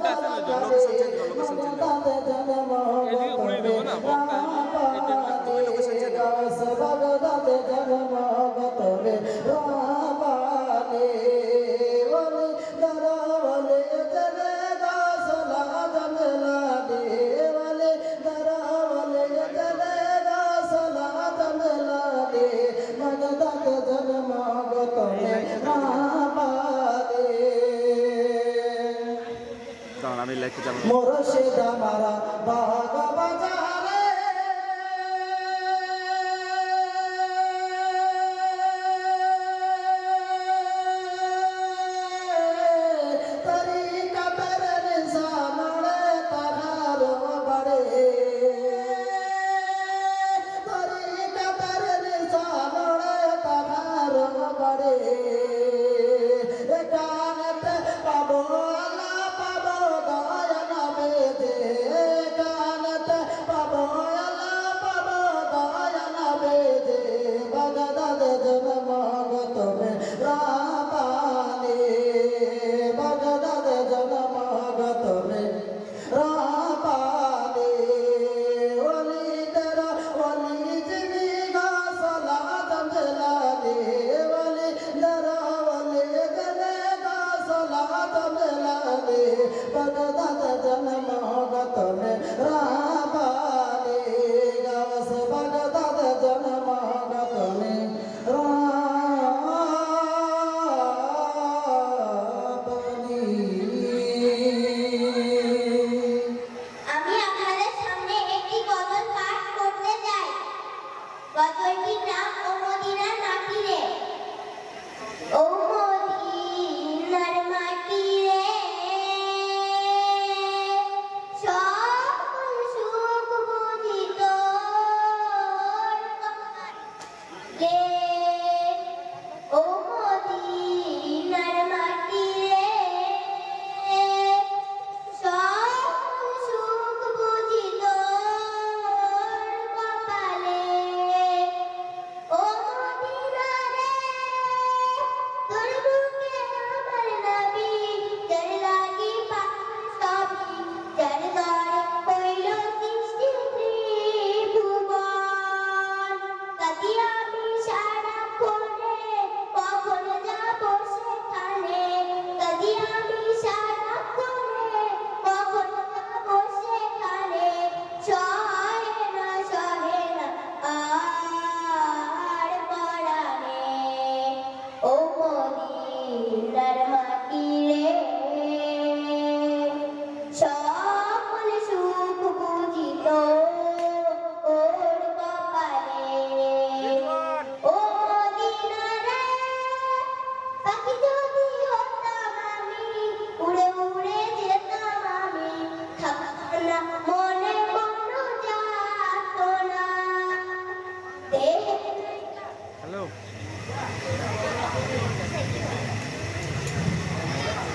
লোকেশনটা আছে না, লোকেশন চেঞ্জ করো, লোকেশন চেঞ্জ করো, এদিকে ঘুরিয়ে দেবো না বক্তা, এই টাইমটা তুমি লোকেশন চেঞ্জ করো। আমি লাইকে যাব মুর্শিদ আমারা বাগ বাজারে তরিকা পেরের সামনে তাহার বাড়ে তরিকা পেরের সামনে তাহার বাড়ে কানতে পাবো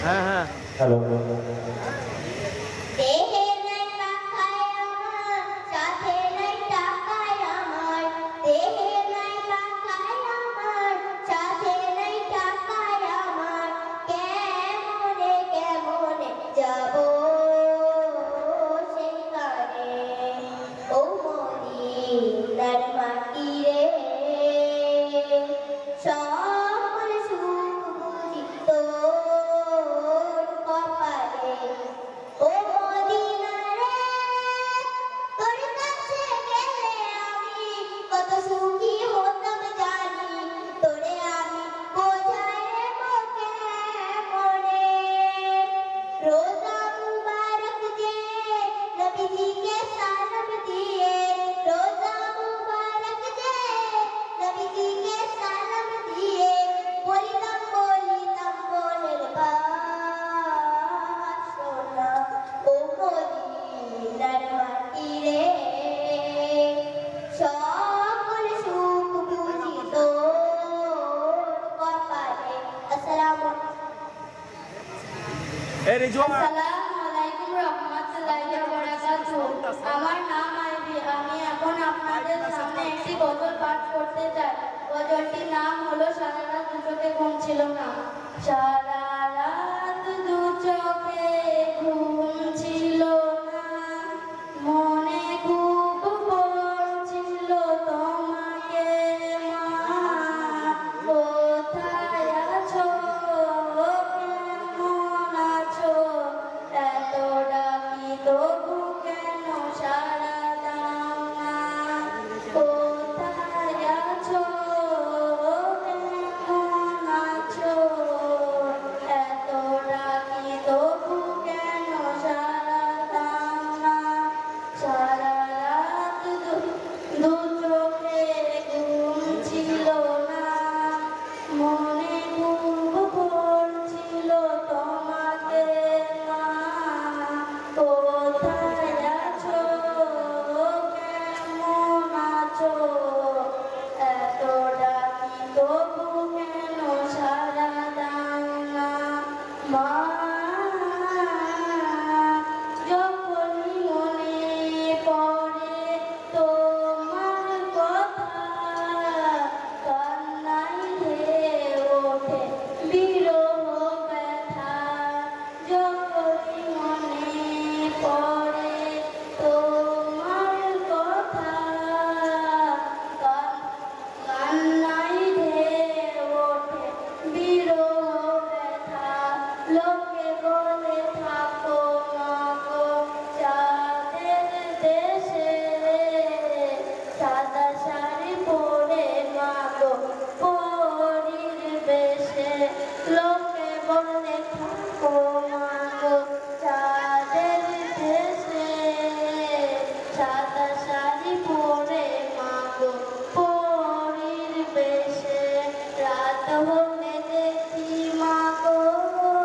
হ্যালো আমার নাম আইভি। আমি এখন আপনাদের সামনে একটি গজল পাঠ করতে চাই। গজলটির নাম হলো সারা রাত দু চোখে ঘুম ছিল না। সারা রাত দু চোখে ঘুম মা যখনই মনে পড়ে তোমার কথা কান্নায় ধেয়ে ওঠে বিরহ ব্যথা যখনই মনে পড়ে তোমার কথা কান্নায় ধেয়ে ওঠে বিরহ ব্যথা লোকে বলে থাকো মাগো চাঁদের দেশে সাদা শাড়ি পরে মাগো পরীর বেশে লোকে বলে থাকো মাগো চাঁদের দেশে সাদা শাড়ি পরে মাগো পরীর বেশে রাত হলে দেখি মাগো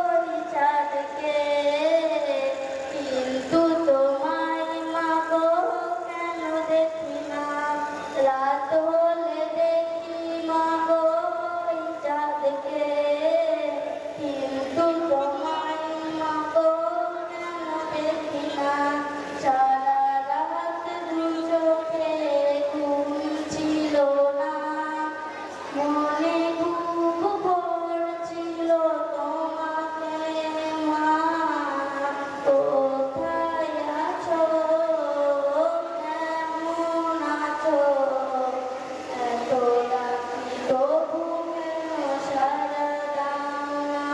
ওই চাঁদকে কিন্তু তোমায় মাগো কেন দেখি না রাত হলে দেখি মাগো ওই চাঁদকে কিন্তু তোমায় মাগো কেন দেখি না সারা রাত দু চোখে ঘুম ছিল না মনে খুব পড়ছিল তোমাকে মা কোথায় আছো কেমন আছো এত রাত্রি তবু কেন সারা দাও না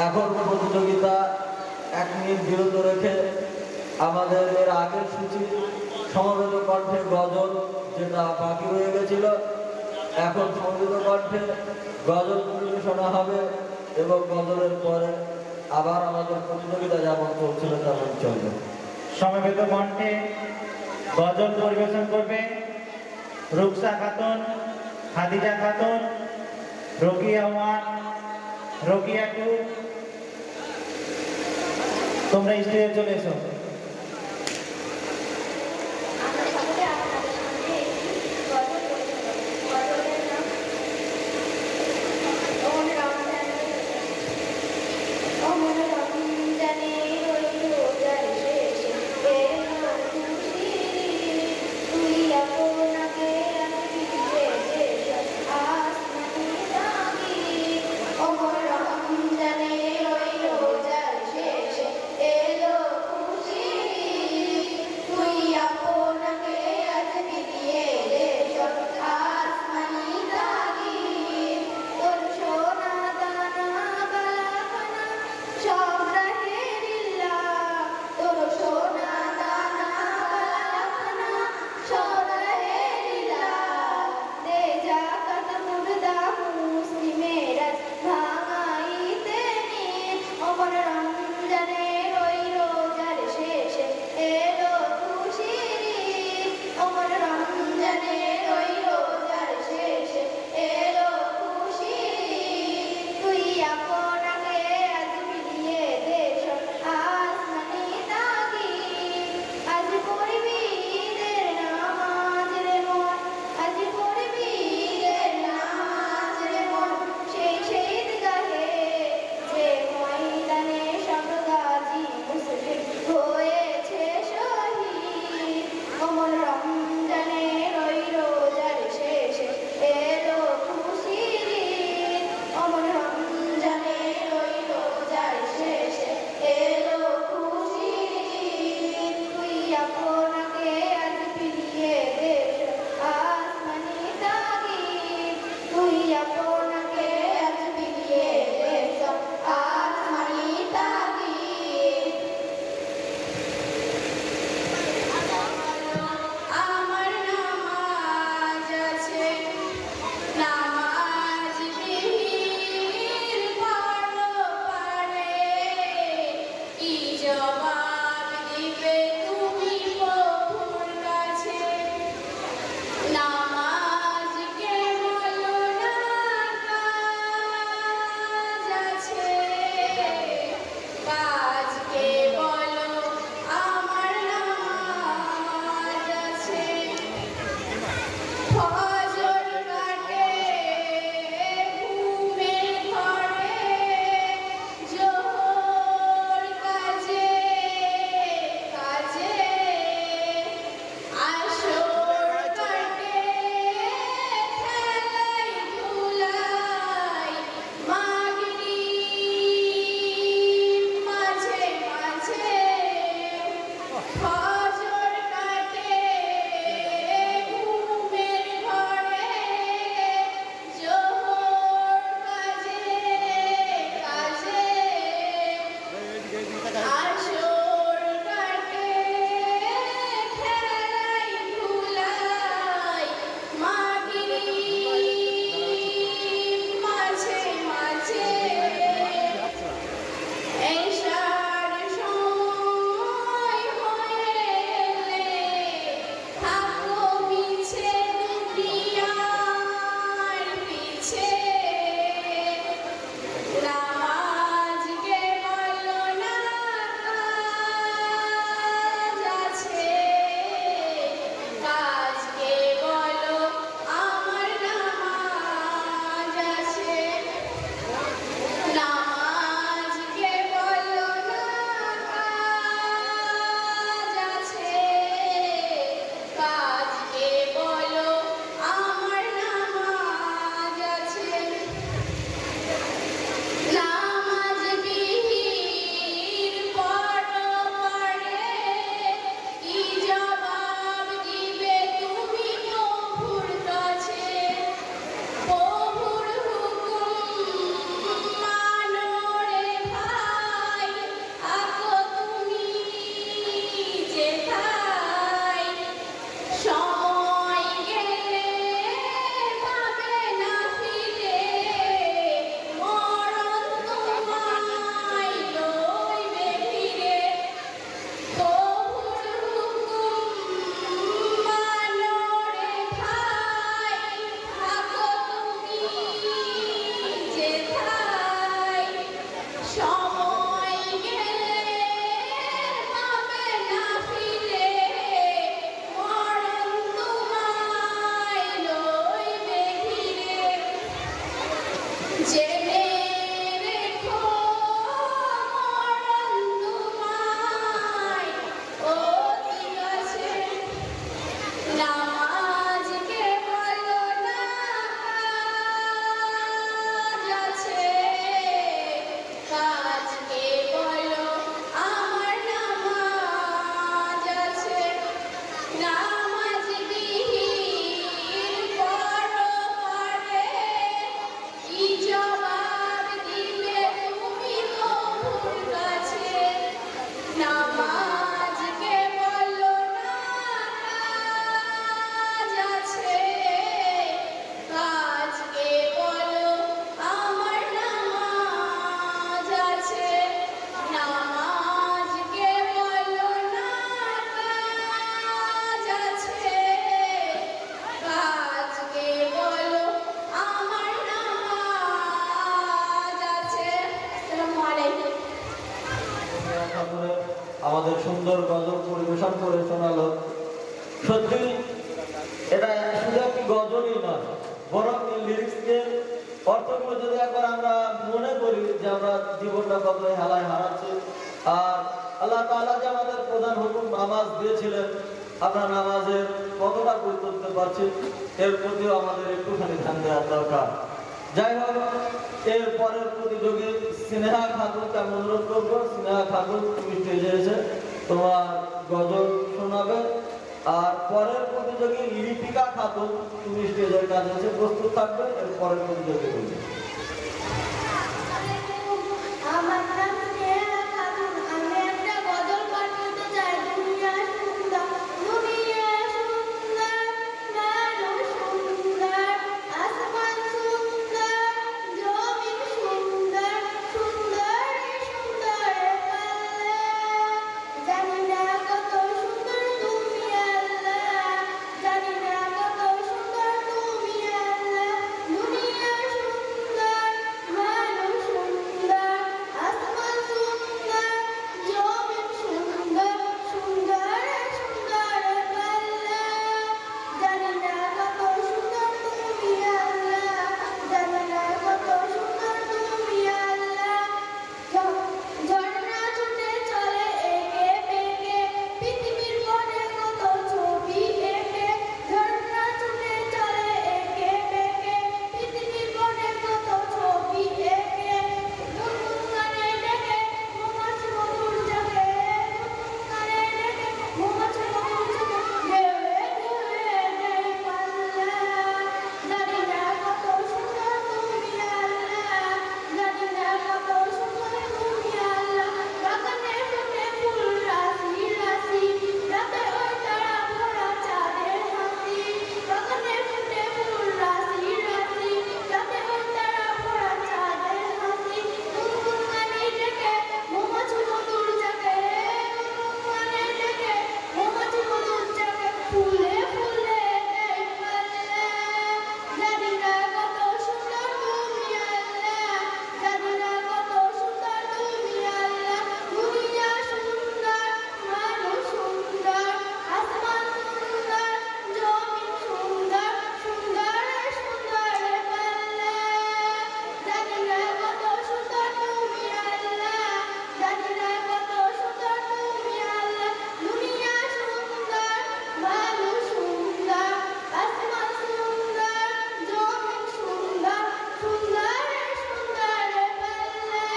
এখন প্রতিযোগিতা 1 মিনিট বিরত রেখে আমাদের এর আগের সূচি সমবেত কণ্ঠে গজল যেটা বাকি রয়ে গেছিল, এখন সমবেত কণ্ঠে গজল পরিবেশনা হবে এবং গজলের পরে আবার আমাদের প্রতিযোগিতা যেমন চলছিল তেমন চলবে। সমবেত কণ্ঠে গজল পরিবেশন করবে রুকসা খাতুন, খাদিজা খাতুন, রোকিয়া 1, রোকিয়া 2। তোমরা স্টেজে চলে এসো। জানে রইল যার শেষে আপনাকে আজ ফিরিয়ে দেশ আসমানি তাগিদ তুই আপনাকে আজ ফিরিয়ে দেশ আসমানি তাগিদ আমার নামাজ আছে নামাজ বিহীন পড়ো পারে কি জবাব দিবে তুমি প্রভুর কাছে নামাজকে বলো না কাজ আছে কাজকে বলো আমার নামাজ আছে ফজর কাটে ঘুমে ঘরে জোহর কাজে কাজে আসর কাটে খেলাই ধুলাই মাগরিব মাঝে মাঝে ফজর কাটে ঘুমের ঘরে জোহর কাজে কাজে আসর কাটে খেলাই ধুলাই মাগরিব মাঝে মাঝে এশার সময় হয়ে এলে থাকো পিছে দুনিয়ার পিছে নামাজকে বলো না কাজ আছে কাজকে বলো আমার নামাজ আছে নামাজকে বলো না কাজ আছে কাজকে বলো আমার নামাজ আছে নামাজ বিহীন পড়ো পড়ে কি জবাব দিবে তুমি প্রভুর কাছে প্রভুর হুকুম মানো রে ভাই আকো তুমি যেথায় সময় গেলে পাবে না ফিরে মরণ তোমায় লইবে ফিরে প্রভুর হুকুম মানো রে ভাই আকো তুমি যেথায় সময় গেলে পাবে না ফিরে মরণ তোমায় লইবে ফিরে জেনে রেখো মরণ তোমায় অতি কাছে নামাজকে বলো না কাজ আছে কাজকে বলো আমার নামাজ আছে নামাজ বিহীন পড়ো পড়ে কি জবাব দিবে তুমি প্রভুর কাছে নামাজকে বলো না কাজ আছে কাজকে বলো আমার নামাজ আছে নামাজকে বলো না কাজ আছে কাজকে বলো আমার নামাজ আছে আসসালামু আলাইকুম ঠাকুরে আমাদের সুন্দর গজল পরিবেশন করে শোনালো সত্যি এটা শুধু একটি গজলই নয় বরং এই লিরিক্সকে অর্থগুলো যদি একবার আমরা মনে করি যে আমরা জীবনটা কত হেলায় হারাচ্ছি আর আল্লাহ তাআলা যে আমাদের প্রধান হুকুম নামাজ দিয়েছিলেন আমরা নামাজের কতটা গুরুত্ব দিতে পারছি এর প্রতিও আমাদের একটুখানি ধ্যান দেওয়ার দরকার যাই হোক এর পরের প্রতিযোগী স্নেহা খাতুনকে আমি অনুরোধ করবো স্নেহা খাতুন তুমি স্টেজে এসে তোমার গজল শোনা শোনাবে। আর পরের প্রতিযোগী লিপিকা খাতুন, তুমি স্টেজের কাছে এসে প্রস্তুত থাকবে। এর পরের প্রতিযোগী বলবে। আমার নাম স্নেহা খাতুন। আমি একটা গজল পাঠ করতে চাই। দুনিয়া সুন্দর, দুনিয়া সুন্দর, মানুষ সুন্দর, আসমান সুন্দর, জমিন সুন্দর, সুন্দর সুন্দর পাল্লা। জানি না কত সুন্দর তুমি আল্লাহ, জানি না কত সুন্দর তুমি আল্লাহ। দুনিয়া সুন্দর, মানুষ সুন্দর, আসমান সুন্দর, জমিন সুন্দর, সুন্দর সুন্দর পাল্লা। জানি না কত সুন্দর তুমি আল্লাহ, জানি না কত সুন্দর তুমি আল্লাহ। ঝর্ণা ছুটে চলে একে বেঁকে, পৃথিবীর কোণে কত ছবি এঁকে। ঝর্ণা ছুটে চলে একে বেঁকে, পৃথিবীর কোণে কত ছবি এঁকে। গুনগুন গানে ডেকে মৌমাছি মধুর জাগে, গুনগুন গানে ডেকে মৌমাছি মধুর জাগে। ঢেউয়ে ঢেউয়ে নেই পাল্লা। জানি না কত সুন্দর তুমি আল্লাহ, জানি না কত সুন্দর তুমি আল্লাহ। বাগানে ফুটে ফুল রাশি রাশি, রাতে ওই তারা ভরা চাঁদের হাসি। বাগানে ফুটে ফুল রাশি রাশি, রাতে ওই তারা ভরা চাঁদের হাসি। গুনগুন গানে ডেকে মৌমাছি মধুর জাগে, গুনগুন গানে ডেকে মৌমাছি মধুর জাগে। ফুলে ফুলে নেই পাল্লা। জানি না কত সুন্দর তুমি আল্লাহ, জানি না কত সুন্দর তুমি আল্লাহ। দুনিয়া সুন্দর, মানুষ সুন্দর, আসমান সুন্দর, জমিন সুন্দর, সুন্দর সুন্দর পাল্লা। জানি না কত সুন্দর তুমি আল্লাহ, জানি না কত সুন্দর তুমি আল্লাহ। দুনিয়া সুন্দর, মানুষ সুন্দর, আসমান সুন্দর, জমিন সুন্দর, সুন্দর সুন্দর পাল্লা।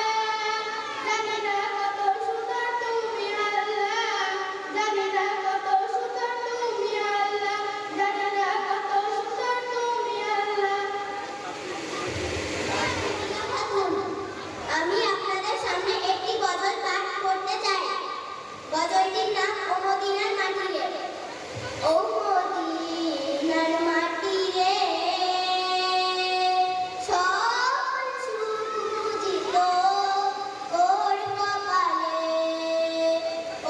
জানি না কত সুন্দর তুমি আল্লাহ, জানি না কত সুন্দর তুমি আল্লাহ, জানি না কত সুন্দর তুমি আল্লাহ। আমি আপনাদের সামনে একটি গজল পাঠ করতে চাই। গজলটির নাম ও মদিনার মাটি রে। ও মদিনার মাটি রে, সকল সুখ বুঝিত ওর কপালে।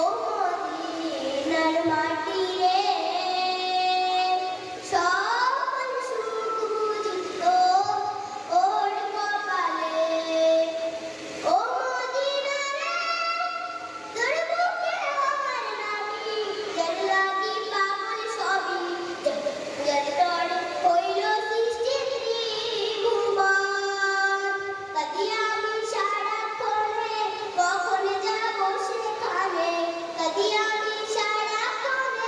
ও মদিনার মাটি রে, সকল সুখ বুঝিত ওর কপালে। ও মদিনা রে, তোর বুকে আমার নামি, যার লাগি পাগল সবই, যার তরে হইল সৃষ্টি ত্রিভুবন। কাঁদি আমি সারাক্ষণে, কখন যাব সেখানে, কাঁদি আমি সারাক্ষণে,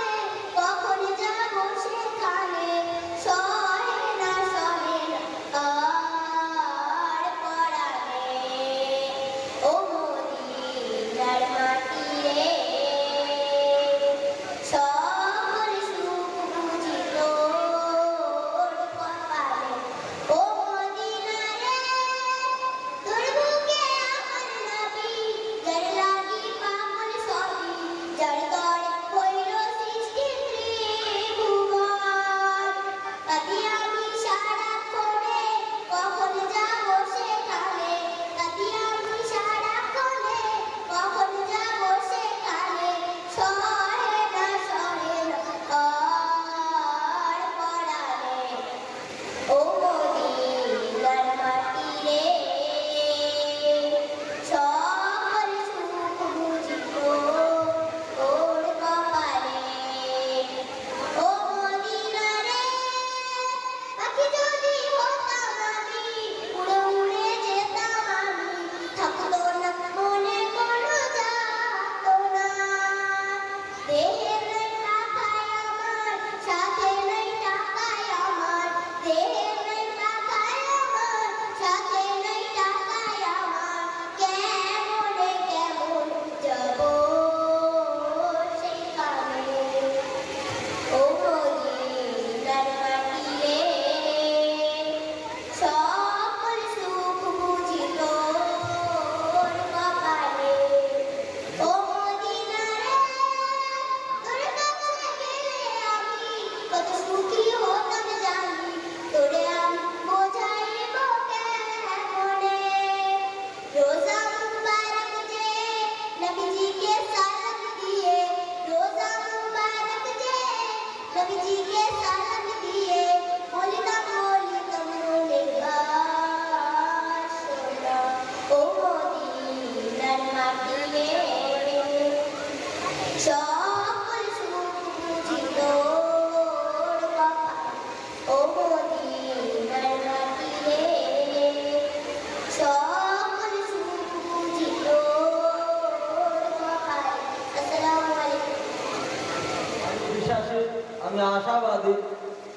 আমি আশাবাদী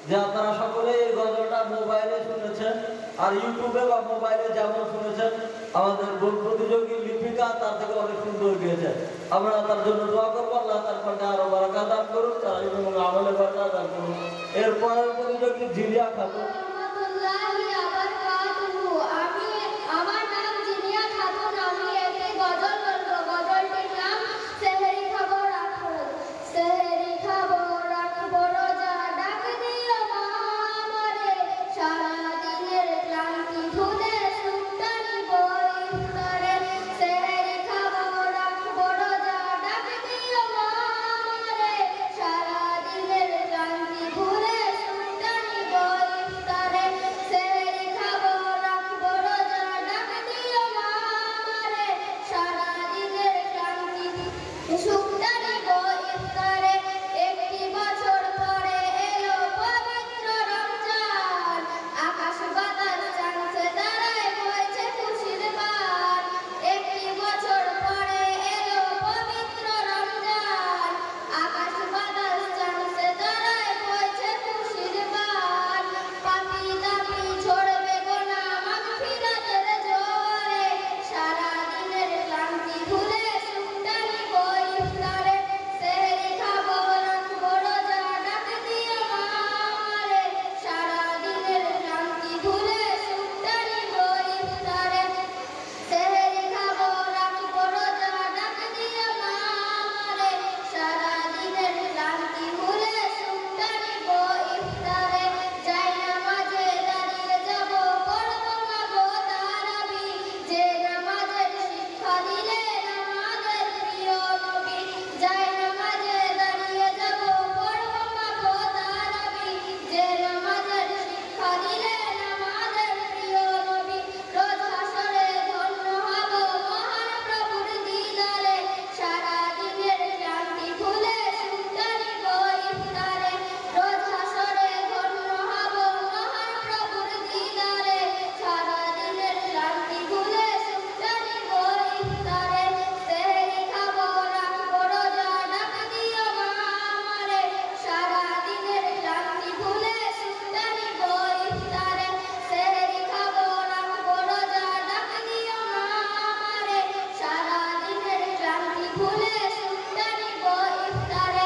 যে আপনারা সকলে এই গজলটা মোবাইলে শুনেছেন, আর ইউটিউবে বা মোবাইলে যেমন শুনেছেন আমাদের গোল প্রতিযোগী লিপিকা তার থেকে অনেক সুন্দর গিয়েছে। আমরা তার জন্য দোয়া করবো, আল্লাহ তার কণ্ঠে আরো বারাকা দান করুন, তার এবং আমলে বারাকা দান করুন। এরপরের প্রতিযোগী জিলিয়া খাতুন। আমার নাম জিনিয়া খাতুন। আমি একটি গজল বলবো। গজলটির নাম সেহরি খাবো রাখবো। সেহরি খাবো রাখবো রোজা, ডাক দিও মা আমারে, সারা দিনের ক্লান্তি ভুলে সুখটা নিব ইফতারে। সেহরি খাবো রাখবো রোজা, ডাক দিও মা আমারে, সারা দিনের ক্লান্তি ভুলে সুখটা নিব ইফতারে। সেহরি খাবো রাখবো রোজা, ডাক দিও মা আমারে, সারা দিনের ক্লান্তি সুখটা নিব ইফতারে। একটি বছর পরে এলো পবিত্র রমজান, আকাশ বাতাস চাঁদে তারায় বইছে খুশির বান। একটি বছর পরে এলো পবিত্র রমজান, আকাশ বাতাস চাঁদে তারায় বইছে খুশির বান। পাপি তাপি ঝরবে গোনা মাগফিরাতের জোয়ারে, সারা দিনের ক্লান্তি ভুলে সুখটা নিব ইফতারে। সেহরি খাবো রাখবো রোজা, ডাক দিও মা আমারে, সারা দিনের ক্লান্তি ভুলে সুখটা নিব ইফতারে। সেহরি খাবো রাখবো রোজা, ডাক দিও মা আমারে, সারা দিনের ক্লান্তি ভুলে সুখটা নিব ইফতারে। যাই নামাজে দাঁড়িয়ে যাব, পড়বো না গো তারাবি, যে নামাজের শিক্ষা দিলে আমাদের প্রিয় নবী। যাই নামাজে দাঁড়িয়ে যাব, পড়বো না গো তারাবি, যে নামাজের শিক্ষা দিলে আমাদের প্রিয় নবী। রোজ হাসরে ধন্য হব মহান প্রভুর দিদারে, সারা দিনের ক্লান্তি ভুলে সুখটা নিব ইফতারে। রোজ হাসরে ধন্য হব মহান প্রভুর দিদারে, সারা দিনের ক্লান্তি ভুলে সুখটা নিব ইফতারে। সেহরি খাবো রাখবো রোজা, ডাক দিও মা আমারে, সারা দিনের ক্লান্তি ভুলে সুখটা নিব ইফতারে। সেহরি খাবো রাখবো রোজা, ডাক দিও মা আমারে, সারা দিনের ক্লান্তি ভুলে সুখটা নিব ইফতারে।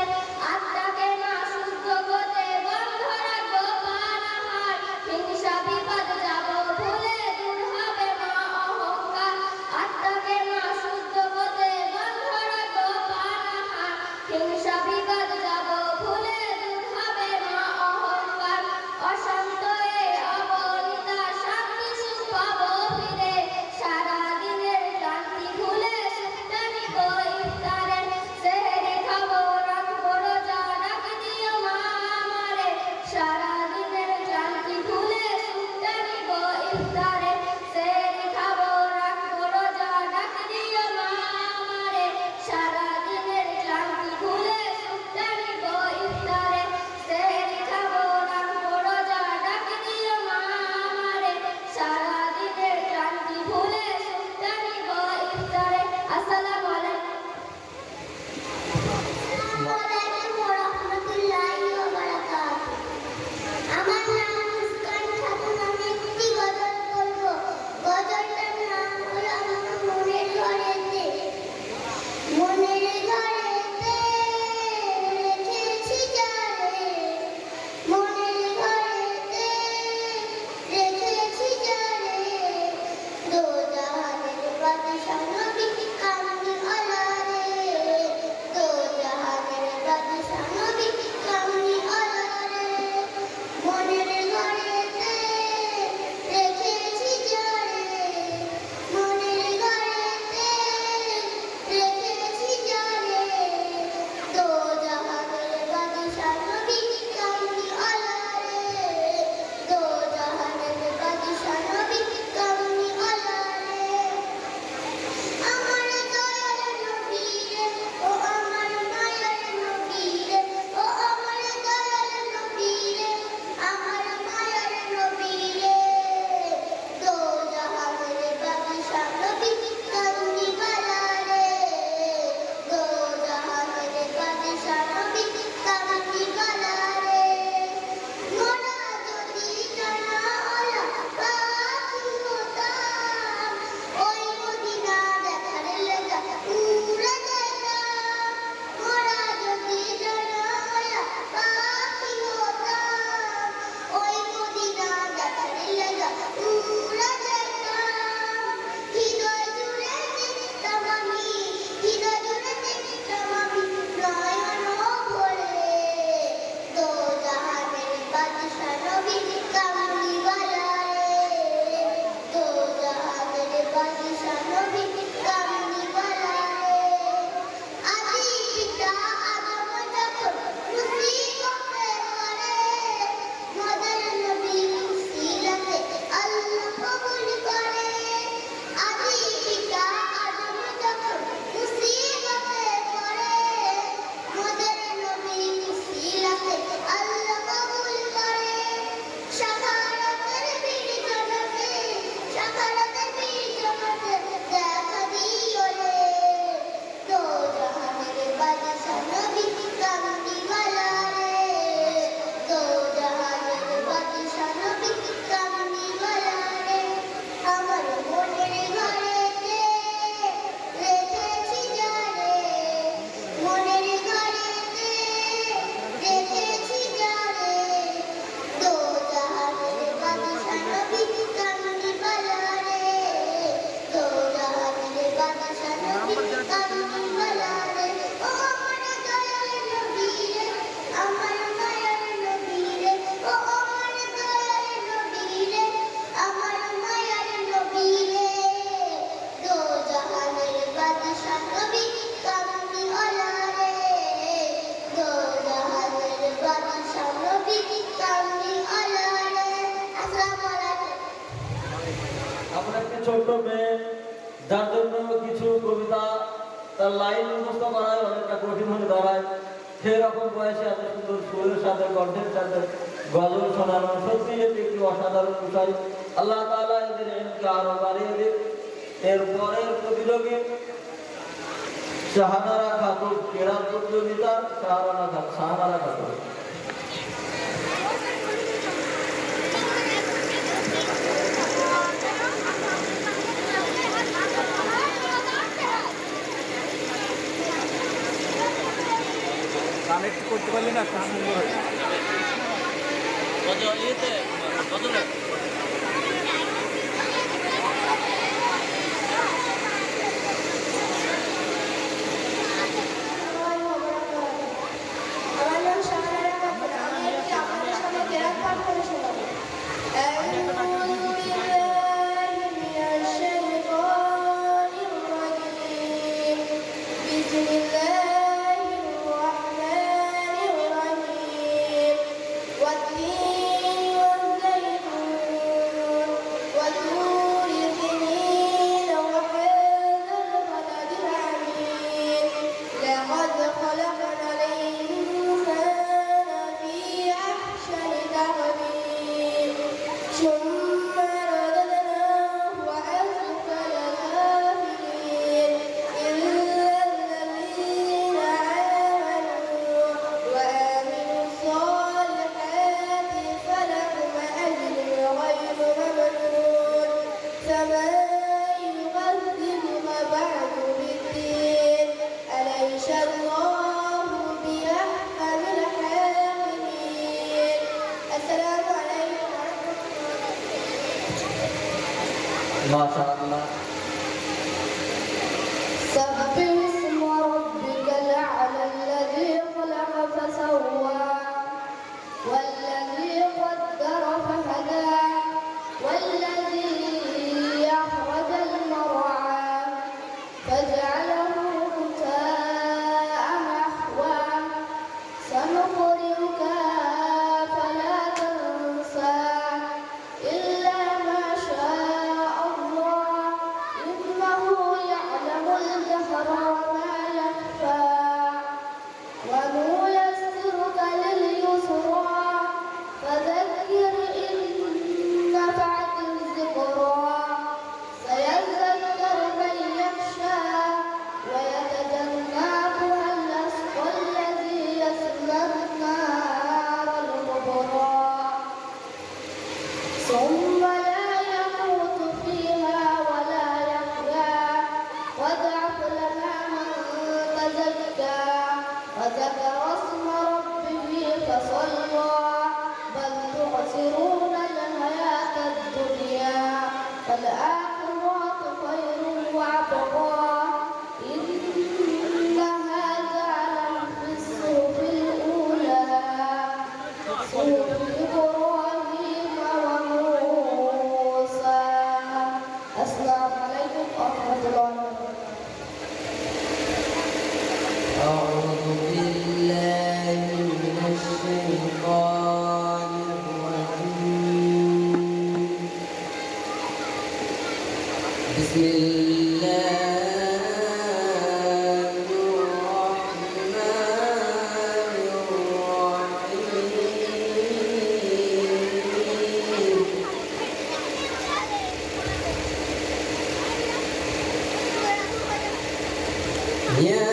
আত্মাকে মা শুদ্ধ করতে বন্ধ রাখবো পানাহার, হিংসা বিপদ যাব ভুলে দূর হবে মা অহংকার। আত্মাকে মা শুদ্ধ করতে বন্ধ রাখবো পানাহার, হিংসা বিপদ যাব ভুলে দূর হবে মা অহংকার। অশান্ত এ অবনীতা শান্তি সুখ পাবো ফিরে, সারা দিনের ক্লান্তি ভুলে সুখটা নিব ইফতারে। সেহরি খাবো রাখবো রোজা, ডাক দিও মা আমারে, সারা দিনের ক্লান্তি ভুলে সুখটা নিব ইফতারে। সেহরি খাবো রাখবো রোজা, ডাক দিও মা আমারে, সারা দিনের ক্লান্তি ভুলে সুখটা নিব ইফতারে। সেহরি খাবো রাখবো রোজা, ডাক দিও মা আমারে, সারা দিনের ক্লান্তি ভুলে সুখটা নিব ইফতারে। আসসালামু আলাইকুম। আসসালামু আলাইকুম ওয়া রাহমাতুল্লাহি ওয়া বারাকাতুহু। আমার নাম মুস্কান খাতুন। আমি একটি গজল বলবো। গজলটার নাম হলো আমার মনের ঘরেতে। মনের ঘরেতে রেখেছি যারে, মনের ঘরেতে রেখেছি যারে, দো জাহানের বাদশাহ নবী কামলি আলা রে, দো জাহানের বাদশাহ নবী কামলি আলা রে। মনের ঘরেতে রেখেছি যারে, মনের ঘরেতে রেখেছি যারে, দো জাহানের বাদশাহ নবী কামলি আলা রে, দো জাহানের বাদশাহ নবী কামলি আলা রে। আমার দয়ার নবী রে, ও আমার মায়ার নবী রে, ও আমার দয়ার নবী রে, আমার মায়ার নবী রে, দো জাহানের বাদশাহ নবী কামলি আলা রে, দো জাহানের বাদশাহ নবী কামলি আলা ছোট্ট মেয়ে, যার জন্য কিছু কবিতা তার লাইন মুখস্থ করায় অনেকটা কঠিন হয়ে দাঁড়ায়, সেরকম বয়সে এত সুন্দর সুরের সাথে কণ্ঠের সাথে গজল শোনানো সত্যি এটি একটি অসাধারণ বিষয়। আল্লাহ তাআলা এদের এমকে আরো বাড়িয়ে দিক। এরপরের প্রতিযোগী শাহানারা খাতুন, কেরাত প্রতিযোগিতা শাহানারা খাতুন। কানেক্ট করতে পারলে না খুব সুন্দর হয়। আমার নাম শাহানারা খাতুন। আমি একটি আপনাদের সামনে কেরাত পাঠ করে শোনাবো। أعوذ بالله من الشيطان الرجيم. بسم الله الرحمن الرحيم. والتين والزيتون وطور سينين وهذا البلد الأمين. لقد خلقنا الإنسان في أحسن تقويم ثم رددناه أسفل سافلين إلا الذين آمنوا وعملوا الصالحات فلهم أجر غير ممنون فما يكذبك بعد بالدين أليس الله بأحكم الحاكمين. السلام عليكم ورحمة الله. মাশাআল্লাহ। سبح اسم ربك الأعلى الذي خلق فسوى والذي قدر فهدى والذي أخرج المرعى فجعله غثاء نحوا سنقرئك فلا تنسى إلا ما شاء الله إنه يعلم الجهر وما يخفى ونيسرك لليسرى فذكر إن نفعت الذكرى سيذكر من يخشى ويتجنبها الأشقى الذي يصلى النار الكبرى ثم لا يموت فيها ولا يحيا قد أفلح من تزكى وذكر اسم ربه فصلى بل تؤثرون الحياة الدنيا والآخرة خير وأبقى إن هذا لفي الصحف الأولى صحف إبراهيم وموسى. السلام عليكم ورحمة الله وبركاته. أعوذ بالله من الشيطان الرجيم. بسم الله الرحمن الرحيم. يا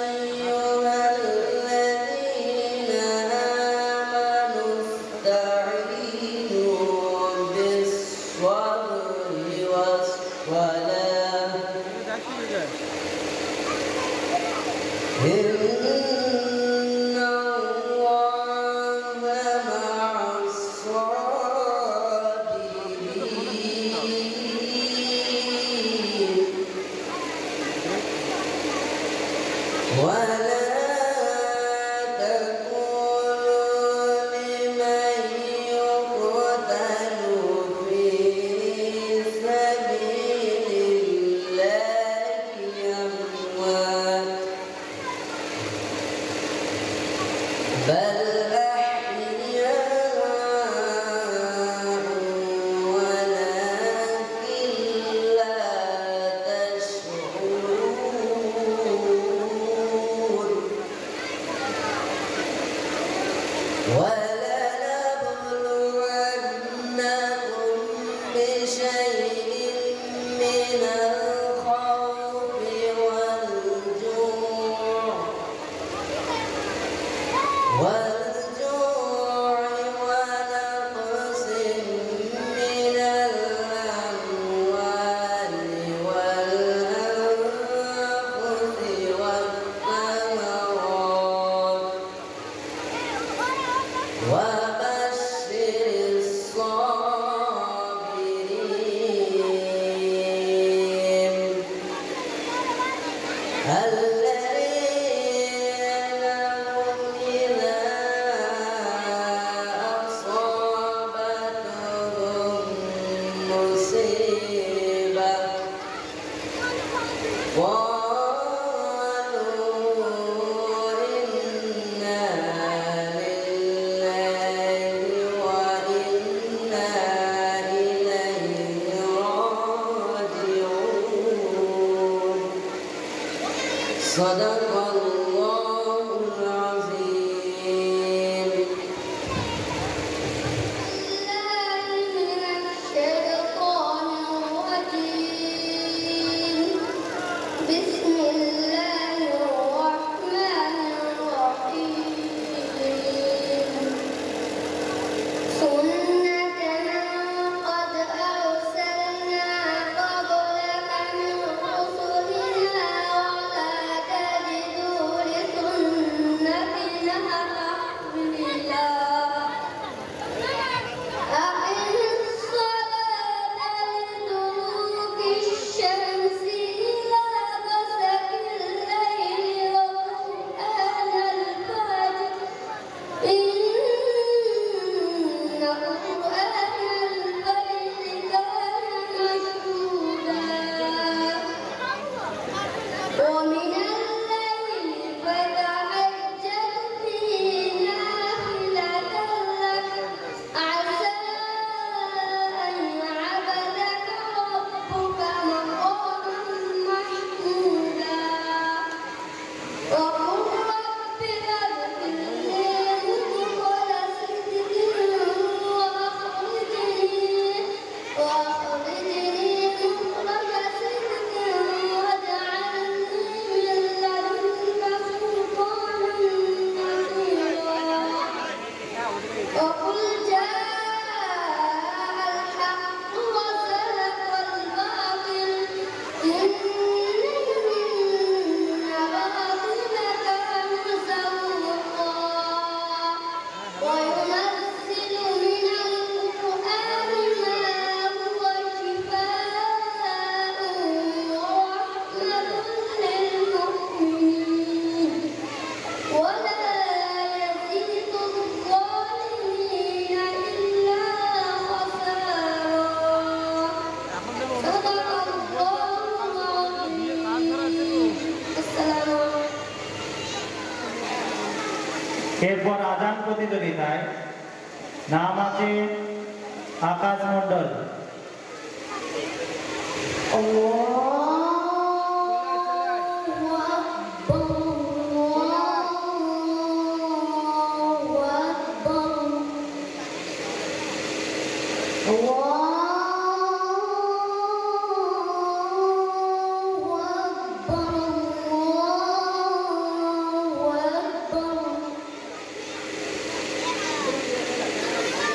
أيها الذين آمنوا استعينوا بالصبر والصلاة إن الله مع الصابرين. ولا تقولوا لمن يقتل في سبيل الله أموات بل أحياء ولنبلونكم بشيء من الخوف والجوع ونقص من الأموال والأنفس والثمرات وبشر الصابرين الذين إذا أصابتهم مصيبة قالوا إنا لله وإنا إليه راجعون صدق الله العظيم. بالله من الشيطان الرجيم. بسم الله الرحمن الرحيم. سنة من قد أرسلنا قبلك من رسلنا ولا تجد لسنتنا تحويلا. أقم الصلاة لدلوك الشمس إلى غسق الليل وقرآن الفجر إن قرآن الفجر كان مشهودا ومن الليل فتهجد به نافلة لك عسى أن يعبدك ربك مقاما محمودا وقل رب اغفر لي مدخل صدق وأخرجني مخرج صدق واجعلني من لدنك سلطانا نصيرا وقل جاء الحق وزهق الباطل إن الباطل كان زهوقا وينزل من القرآن ما هو شفاء ورحمة للمؤمنين ولا يزيد الظالمين إلا خسارا صدق الله العظيم. السلام عليكم. এরপর আজান প্রতিযোগিতায় নাম আছে আকাশ মণ্ডল।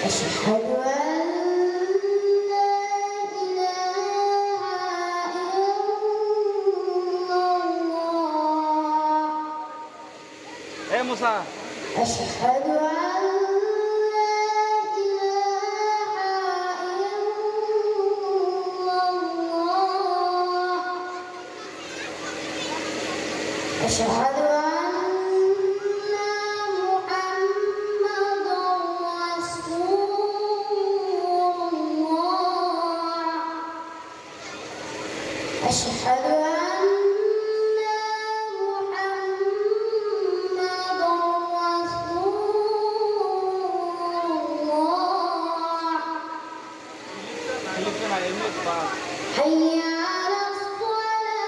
أشهد أن لا إله إلا الله. أشهد أن لا إله إلا الله. أشهد أن محمدا رسول الله. أشهد أن محمدا رسول الله. حي على الصلاة.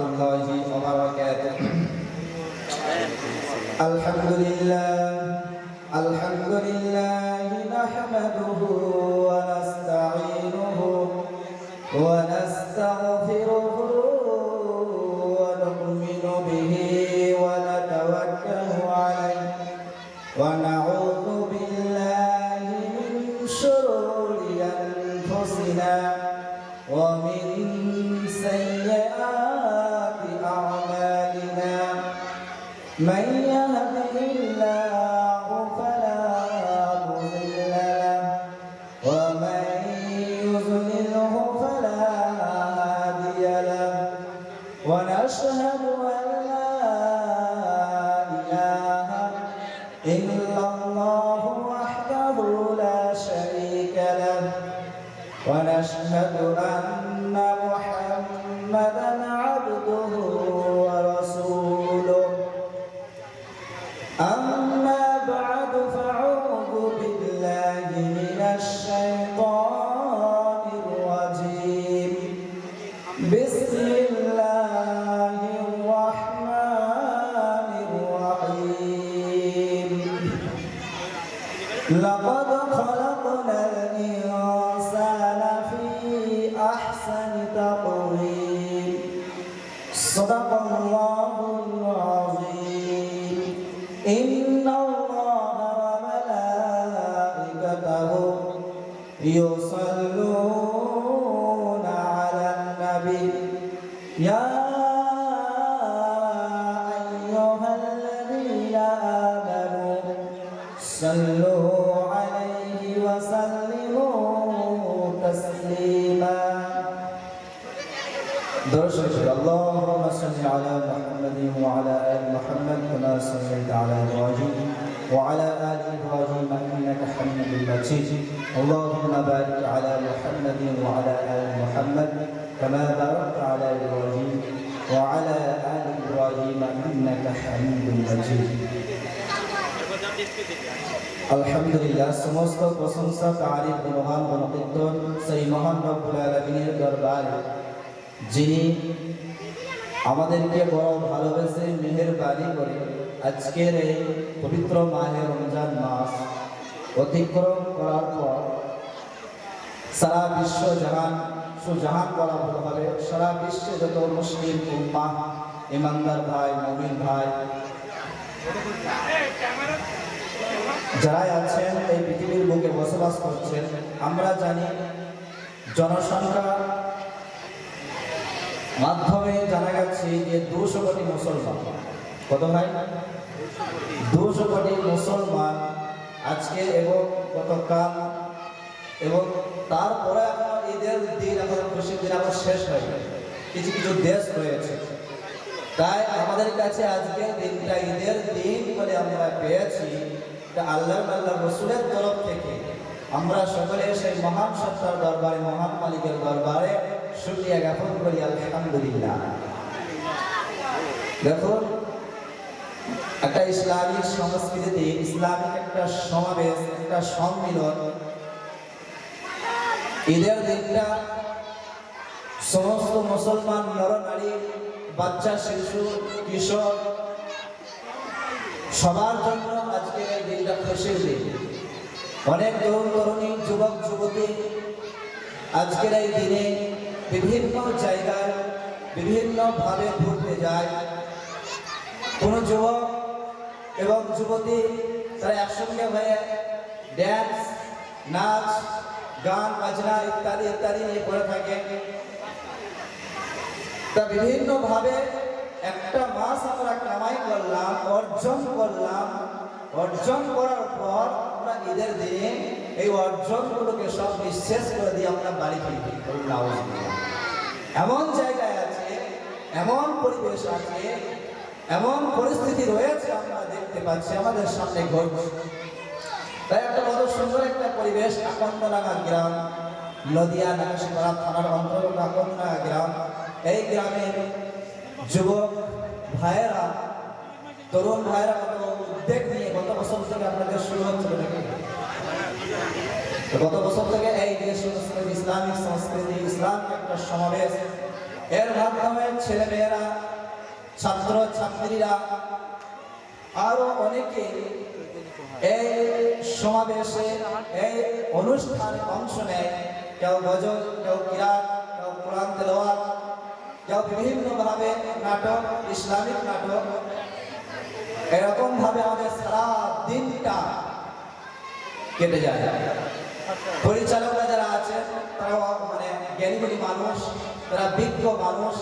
রহমাতুল্লাহি ওয়া বারাকাতুহু। আলহামদুলিল্লাহ নাহমাদুহু ওয়া নাস্তাঈনুহু ওয়া নাস্তাগফিরুহু ওয়া নু'মিনু বিহি ওয়া নাতাওয়াক্কালু আলাইহি ওয়া নাউযু বিল্লাহি মিন শুরুরি আনফুসিনা ওয়া মিন sayyi'ati a'malina man yahdihillahu fala mudilla lahu wa man yudlilhu fala hadiya lahu wa nashhadu an la ilaha illa Allah wahdahu la sharika lahu wa nashhadu anna Muhammadan 'abduhu wa rasuluh. أما بعد فأعوذ بالله من الشيطان الرجيم بسم الله الرحمن الرحيم لقد خلقنا الإنسان في أحسن تقويم صدق الله العظيم إن الله وملائكته يصلون على النبي يا أيها الذين آمنوا صلوا عليه وسلموا تسليما. درشق اللهم صل على محمد وعلى آل محمد كما صليت على إبراهيم وعلى آل إبراهيم إنك حميد مجيد. اللهم بارك على محمد وعلى آل محمد كما باركت على إبراهيم وعلى آل إبراهيم إنك حميد مجيد. আলহামদুলিল্লাহ সমস্ত প্রশংসা তারিফ গুণগান গণকীর্তন সেই মহান রব্বুল আলামিনের দরবারে যিনি আমাদেরকে বড় ভালোবেসে মেহেরবানি করে আজকের এই পবিত্র মাহে রমজান মাস অতিক্রম করার পর সারা বিশ্ব জাহান সুজাহান বলা হবে সারা বিশ্বে যত মুসলিম উম্মাহ ইমানদার ভাই মুমিন ভাই যারা আছেন এই পৃথিবীর বুকে বসবাস করছেন, আমরা জানি জনসংখ্যা মাধ্যমে জানা গেছে যে 200 কোটি মুসলমান। কত ভাই? 200 কোটি মুসলমান আজকে এবং গতকাল এবং তারপরে এখন ঈদের দিন এখন খুশির দিন এখন শেষ হয়ে গেছে। কিছু কিছু দেশ রয়েছে, তাই আমাদের কাছে আজকের দিনটা ঈদের দিন বলে আমরা পেয়েছি। আল্লাহ রসুলের তরফ থেকে আমরা সকলে সেই মহান সত্তার দরবারে মহান মালিকের দরবারে শুকরিয়া জ্ঞাপন করি আলহামদুলিল্লাহ। দেখুন, একটা ইসলামিক সংস্কৃতিতে ইসলামিক একটা সমাবেশ, একটা সম্মিলন, ঈদের দিনটা সমস্ত মুসলমান নরনারী, বাচ্চা, শিশু, কিশোর সবার জন্য আজকের এই দিনটা খুশির দিন। অনেক তরুণ তরুণী, যুবক যুবতী আজকের এই দিনে বিভিন্ন জায়গায় বিভিন্নভাবে ঘুরতে যায়। কোনো যুবক এবং যুবতী তারা একসঙ্গে হয়ে ড্যান্স, নাচ, গান বাজনা ইত্যাদি ইত্যাদি নিয়ে করে থাকে। তা বিভিন্নভাবে একটা মাস আমরা কামাই করলাম, অর্জন করার পর আমরা ঈদের দিনে এই অর্জনগুলোকে সব নিঃশেষ করে দিয়ে আমরা বাড়ি ফিরি। এমন জায়গায় আছে, এমন পরিবেশ আছে, এমন পরিস্থিতি রয়েছে আমরা দেখতে পাচ্ছি আমাদের সামনে ঘটছে। তাই একটা কত সুন্দর একটা পরিবেশ, আকন্দনাগা গ্রাম, নদিয়া নাগেশ্বরা থানার অন্তর্গত আকন্দনাগা গ্রাম। এই গ্রামের যুবক ভাইয়েরা, তরুণ ভাইয়েরা কত উদ্যোগ নিয়ে গত বছর থেকে আপনাদের শুরু হচ্ছিল নাকি? গত বছর থেকে এই যে ইসলামিক সংস্কৃতি, ইসলামিক একটা সমাবেশ, এর মাধ্যমে ছেলেমেয়েরা, ছাত্র ছাত্রীরা আরো অনেকে এই সমাবেশে, এই অনুষ্ঠানে অংশ নেয়। কেউ গজল, কেউ কিরাত, কেউ কোরআন তেলাওয়াত, কেউ বিভিন্ন ভাবে নাটক, ইসলামিক নাটক। এরকম ভাবে আমাদের সারা দিনটা কেটে যায়। পরিচালকরা যারা আছেন তারাও মানে জ্ঞানীগুণী মানুষ, তারা বিজ্ঞ মানুষ।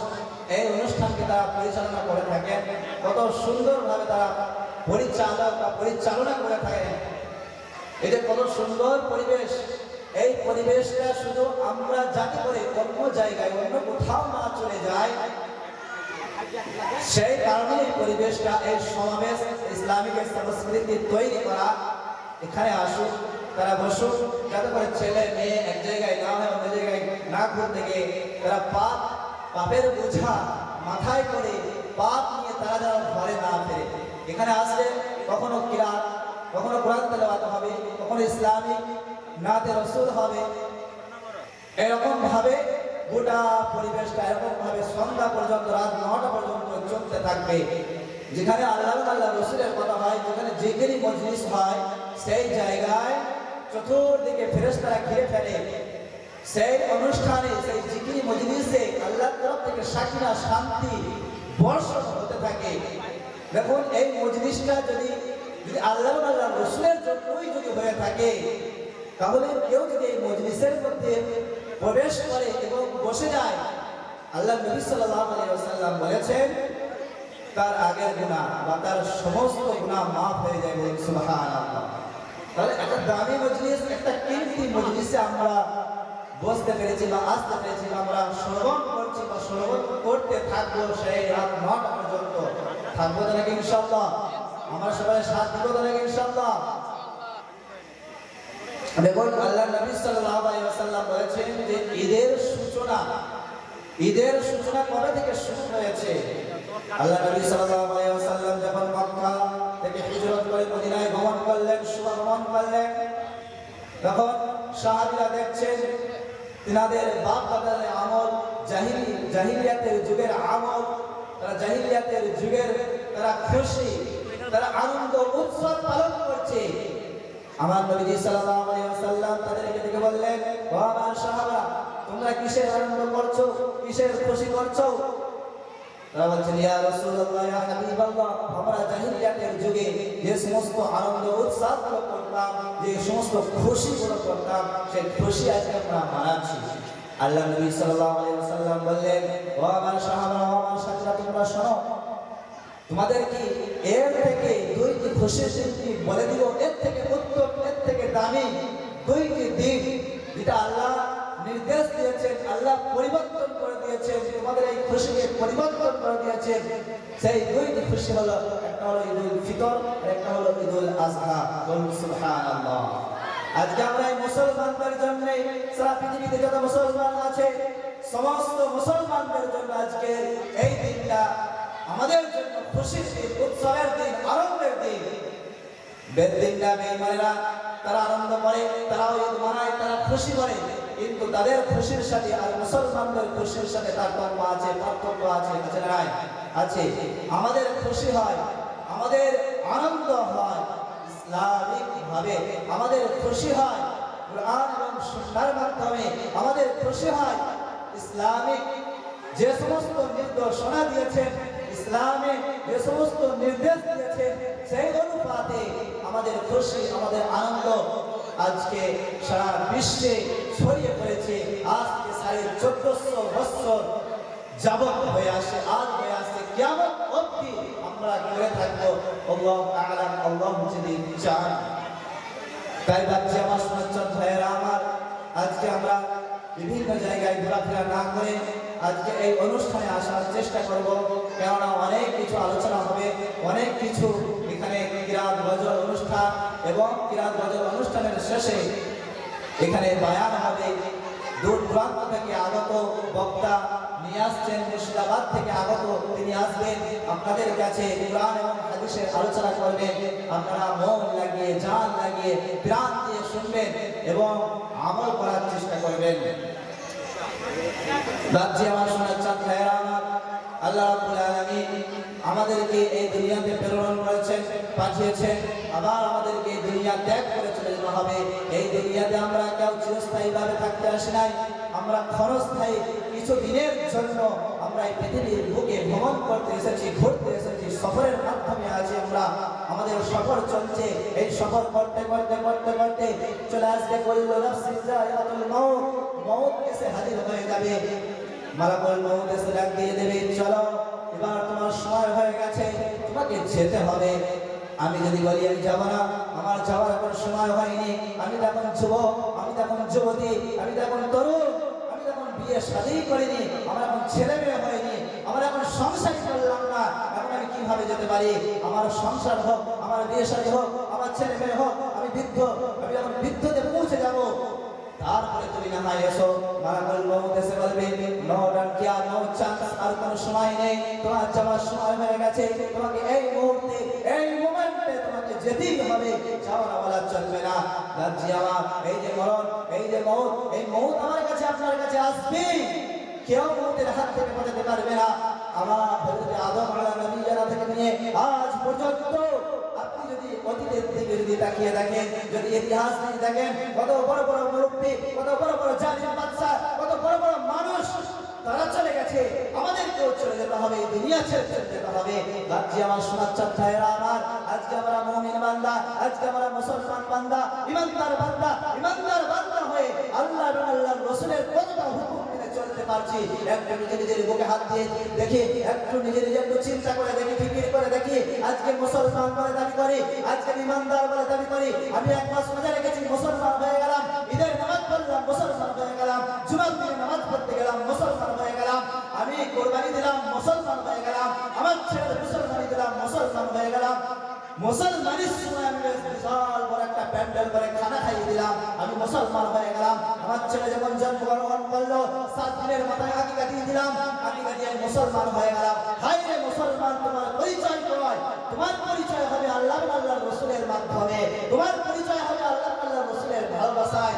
এই অনুষ্ঠানকে তারা পরিচালনা করে থাকেন, কত সুন্দরভাবে তারা পরিচালক বা পরিচালনা করে থাকেন। এই যে কত সুন্দর পরিবেশ, এই পরিবেশটা শুধু আমরা যাতে করে অন্য জায়গায়, অন্য কোথাও না চলে যায়, সেই কারণে এই পরিবেশটা, এই সমাবেশ, ইসলামিক সংস্কৃতি তৈরি করা। এখানে আসুক, তারা বসুক, যাতে করে ছেলে মেয়ে এক জায়গায় না হয় অন্য জায়গায় না ঘুরতে গিয়ে তারা পাপের বোঝা মাথায় করে পাপ নিয়ে তারা যেন ঘরে না ফেরে। এখানে আসলে কখনো কিরাত, কখনো কোরআন তেলাওয়াত হবে, কখনো ইসলামিক নাতে রসুল হবে। এরকম ভাবে গোটা পরিবেশটা এরকম ভাবে সন্ধ্যা পর্যন্ত, রাত 9টা পর্যন্ত চলতে থাকবে। যেখানে আল্লাহ রসুলের কথা হয়, যেখানে জিকিরি মজলিস হয়, সেই জায়গায় চতুর্দিকে ফেরেশতারা ঘিরে ফেলে। সেই অনুষ্ঠানে, সেই জিকিরি মজলিসে আল্লাহর তরফ থেকে সাকিনা, শান্তি বর্ষণ হতে থাকে। দেখুন, এই মজলিসটা যদি আল্লাহ রসুলের জন্যই যদি হয়ে থাকে, তাহলে কেউ যদি এই মজলিসের মধ্যে প্রবেশ করে এবং বসে যায়, আল্লাহ নবী সাল্লাল্লাহু আলাইহি ওয়াসাল্লাম বলেছেন তার আগের গুনাহ বা তার সমস্ত গুনাহ মাফ হয়ে যায়। বলুন সুবহানাল্লাহ। তাহলে একটা দামি মজলিস, একটা কিমতি মজলিসে আমরা বসতে পেরেছি বা আসতে পেরেছি, বা আমরা শ্রবণ করছি বা শ্রবণ করতে থাকবো সেই রাত 9টা পর্যন্ত। থাকবো তো নাকি ইনশাআল্লাহ? আমরা সবাই সাথ দিব তো নাকি ইনশাআল্লাহ? দেখুন, আল্লাহ নবী সাল্লাল্লাহু আলাইহি ওয়াসাল্লাম বলেছেন যে ঈদের সূচনা কবে থেকে শুরু হয়েছে? আল্লাহ নবী সাল্লাল্লাহু আলাইহি ওয়াসাল্লাম যখন মক্কা থেকে হিজরত করে মদিনায় গমন করলেন, শুভগমন করলেন, তখন সাহাবীরা দেখছেন তিনাদের বাপ দাদাদের আমল, জাহিলিয়াতের যুগের আমল, তারা জাহিলিয়াতের যুগের তারা খুশি, তারা আনন্দ উৎসব পালন করছে। আমার নবী সাল্লাল্লাহু আলাইহি ওয়াসাল্লাম তাদেরকে ডেকে বললেন, ও আমার সাহাবা, তোমরা কিসের আনন্দ করছো, কিসের খুশি করছো? তারা বলছেন, ইয়া রাসূলুল্লাহ, ইয়া হাবিবাল্লাহ, আমরা জাহিলিয়াতের যুগে যে সমস্ত আনন্দ উৎসবগুলো করতাম, যে সমস্ত খুশিগুলো করতাম, সেই খুশি আজকে আমরা মানাচ্ছি। আল্লাহ নবী সাল্লাল্লাহু আলাইহি ওয়াসাল্লাম বললেন, ও আমার সাহাবা, ও আমার সাথীরা, তোমরা শোনো, তোমাদের কি এর থেকে দুইটি খুশির দিন বলে দিব, এর থেকে উত্তম, এর থেকে দামি দুইটি দিন যেটা আল্লাহ নির্দেশ দিয়েছেন, আল্লাহ পরিবর্তন করে দিয়েছেন, তোমাদের এই খুশিকে পরিবর্তন করে দিয়েছেন। সেই দুইটি খুশি হলো, একটা হলো ঈদুল ফিতর, আর একটা হলো ঈদুল আযহা। বলুন সুবহানাল্লাহ। আজকে আমরা এই মুসলমানদের জন্য, সারা পৃথিবীতে যত মুসলমান আছে, সমস্ত মুসলমানদের জন্য আজকে এই দিনটা আমাদের জন্য খুশির দিন, উৎসবের দিন, আনন্দের দিন। বেদিনরা, বেঈমানেরা তারা আনন্দ করে, তারাও ঈদ মানায়, তারা খুশি করে, কিন্তু তাদের খুশির সাথে আর মুসলমানদের খুশির সাথে তারতম্য আছে, পার্থক্য আছে, আছে না? আছে। আমাদের খুশি হয়, আমাদের আনন্দ হয় ইসলামিক ভাবে, আমাদের খুশি হয় কুরআন এবং সুন্নাহর মাধ্যমে, আমাদের খুশি হয় ইসলামিক যে সমস্ত নির্দেশনা দিয়েছেন, ইসলামে যে সমস্ত নির্দেশ দিয়েছেন, সেই অনুপাতে আমাদের খুশি, আমাদের আনন্দ আজকে সারা বিশ্বে ছড়িয়ে পড়েছে। আজ থেকে 1450 বছর যাবত হয়ে আসে, আজ হয়ে আসছে, কিয়ামত অবধি আমরা করে থাকবো। আল্লাহু আ'লাম, আল্লাহ যদি চান। তাই ভাবছি আমার সুন্নাত ভাইয়েরা আমার, আজকে আমরা বিভিন্ন জায়গায় ঘোরাফেরা না করে আজকে এই অনুষ্ঠানে আসার চেষ্টা করব, কেননা অনেক কিছু আলোচনা হবে, অনেক কিছু এখানে কিরাত গজল অনুষ্ঠান, এবং কিরাত গজল অনুষ্ঠানের শেষে এখানে বায়ান হবে। দূর দূরান্ত থেকে আগত বক্তা নিয়ে আসছেন, মুর্শিদাবাদ থেকে আগত, তিনি আসবেন আপনাদের কাছে কুরআন এবং হাদিসের আলোচনা করবেন। আপনারা মন লাগিয়ে, জান লাগিয়ে, প্রাণ দিয়ে শুনবেন এবং আমল করার চেষ্টা করবেন। রাজ্যে আমার সোনার চাঁদ ভাইয়েরা আমার, আল্লাহ রাব্বুল আলামিন আমাদেরকে এই দুনিয়াতে প্রেরণ করেছেন, পাঠিয়েছেন, আবার আমাদেরকে এই দুনিয়া ত্যাগ করে চলে যেতে হবে। এই দুনিয়াতে আমরা কেউ চিরস্থায়ীভাবে থাকতে আসি নাই, আমরা ক্ষণস্থায়ী কিছু দিনের জন্য আমরা এই পৃথিবীর বুকে ভ্রমণ করতে এসেছি, ঘুরতে এসেছি, সফরের মাধ্যমে আছি আমরা। আমাদের সফর চলছে, এই সফর করতে করতে করতে করতে চলে আসবে কুল্লু নাফসিন যায়িকাতুল মাউত, মউত এসে হাজির হয়ে যাবে। মালাকুল মউত এসে ডাক দিয়ে দেবে, চলো এবার তোমার সময় হয়ে গেছে, তোমাকে যেতে হবে। আমি যদি বলি আমি যাব না, আমার যাওয়ার এখন সময় হয়নি, আমি তখন যুবক, আমি তখন যুবতী, আমি তখন তরুণ, আমি তখন বিয়ে শাদী করিনি, আমার এখন ছেলে মেয়ে হয়নি, আমার এখন সংসারই করলাম না, এখন আমি কিভাবে যেতে পারি? আমার সংসার হোক, আমার বিয়ে শাদী হোক, আমার ছেলে মেয়ে হোক, আমি বৃদ্ধ, আমি এখন বৃদ্ধতে পৌঁছে যাব। তারপরে তুমি না হয় এসো। মালাকুল মউত এসে বলবে, নো ডাকিয়া, নো চান্স, আর কোনো সময় নেই, তোমার যাওয়ার সময় হয়ে গেছে, তোমাকে এই মুহূর্তে, এই মোমেন্টে তোমাকে যেতেই হবে, যাওয়া বলা চলবে না। রাজ্যে আমার এই যে মরণ, এই যে মউত, এই মউত আমার কাছে, আপনার কাছে আসবে, কেউ মউতের হাত থেকে বাঁচাতে পারবে না। আমার হযরত আদম আলাইহিস সালাম থেকে নিয়ে আজ পর্যন্ত আপনি যদি অতীতের দিকে যদি তাকিয়ে দেখেন, যদি ইতিহাস নিয়ে দেখেন, কত বড় বড় মুরব্বী, কত বড় বড় জালিম বাদশা, কত বড় বড় মানুষ তারা চলে গেছে, আমাদেরকেও চলে যেতে হবে, এই দুনিয়া ছেড়ে চলে যেতে হবে। রাজ্যে আমার সোনার চাঁদ ভাইয়েরা আমার, আজকে আমরা মুমিন বান্দা, আজকে আমরা মুসলমান বান্দা, ইমানদার বান্দা, ইমানদার বান্দা হয়ে আল্লাহ এবং আল্লাহর রাসূলের কতটা হুকুম মেনে চলতে পারছি। একটু নিজের বুকে হাত দিয়ে দেখি, একটু নিজের একটু চিন্তা করে দেখি, ফিকির করে দেখি, আজকে মুসলমান বলে দাবি করি, আজকে ইমানদার বলে দাবি করি, আমি এক মাস রোজা রেখেছি, মুসলমান হয়ে গেলাম, ঈদের নামাজ পড়লাম, মুসলমান হয়ে গেলাম, জুমার দিনে নামাজ পড়তে গেলাম, মুসলমান হয়ে গেলাম, আমি কোরবানি দিলাম, মুসলমান হয়ে গেলাম, আমার ছেলে মুসলমানি দিলাম, মুসলমান হয়ে গেলাম, মুসলমানের সময় আমি বিশাল বড় একটা প্যান্ডেল করে খানা খাইয়ে দিলাম, আমি মুসলমান হয়ে গেলাম। আমার ছেলে যখন জন্মগ্রহণ করলো, 7 দিনের মাথায় আকিকা দিয়ে দিলাম, আকিকা দিয়ে মুসলমান হয়ে গেলাম। হায় রে মুসলমান, তোমার পরিচয় নয়, তোমার পরিচয় হবে আল্লাহ এবং আল্লাহর রাসূলের মাধ্যমে, তোমার পরিচয় হবে আল্লাহ এবং আল্লাহর রাসূলের ভালোবাসায়।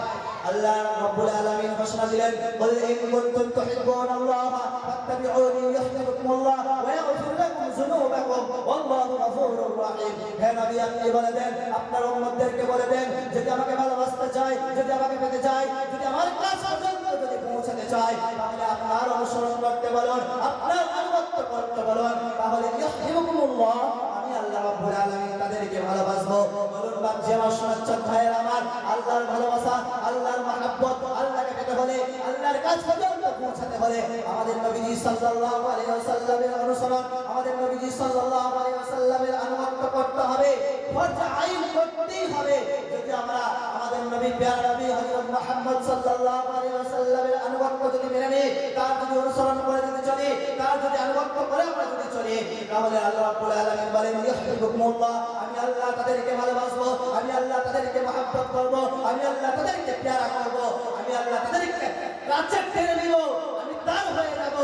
আল্লাহ রাব্বুল আলামিন ঘোষণা দিলেন, কুল ইন কুনতুম তুহিব্বুনাল্লাহ ফাত্তাবিউনি ইউহিব্বুকুমুল্লাহ ওয়া ইয়াগফির লাকুম যুনুবাকুম ওয়াল্লাহু গফুরুর রাহিম। হে নবী, আপনি বলে দেন, আপনার উম্মতদেরকে বলে দেন, যদি আমাকে ভালোবাসতে চায়, যদি আমাকে পেতে চায়, যদি আমার কাছ পর্যন্ত যদি পৌঁছাতে চায়, তাহলে আপনার অনুসরণ করতে বলুন, আপনার আনুগত্য করতে বলুন, তাহলে ইউহিব্বুকুমুল্লাহ, আমি আল্লাহ রাব্বুল আলামিন তাদেরকে ভালোবাসবো। বলুন বাচ্চা আমার সোনার চাঁদ ভাইয়ের আমার, আল্লাহর ভালোবাসা, আল্লাহর মহব্বত, আল্লাহকে পেতে হলে, আল্লাহর কাছ পর্যন্ত পৌঁছাতে হলে আমাদের নবীজি সাল্লাল্লাহু আলাইহি ওয়াসাল্লামের অনুসরণ, আমাদের নবীজি সাল্লাল্লাহু আলাইহি ওয়াসাল্লামের আনুগত্য করতে হবে, ফরজ আইন করতেই হবে। যদি আমরা আমাদের নবী, প্যারা নবী হযরত মুহাম্মদ সাল্লাল্লাহু আলাইহি ওয়াসাল্লামের আনুগত্য যদি মেনে নিই, তার যদি অনুসরণ করে যদি চলি, তার যদি আনুগত্য করে আমরা যদি চলি, তাহলে আল্লাহ রাব্বুল আলামিন বলেন, ইউহিব্বুকুমুল্লাহ, আমি আল্লাহ তাদেরকে ভালোবাসবো, আমি আল্লাহ তাদেরকে মহব্বত করব, আমি আল্লাহ তাদেরকে প্যারা করব, আমি আল্লাহ তাদেরকে কাছে টেনে নিব, আমি তার হয়ে যাব।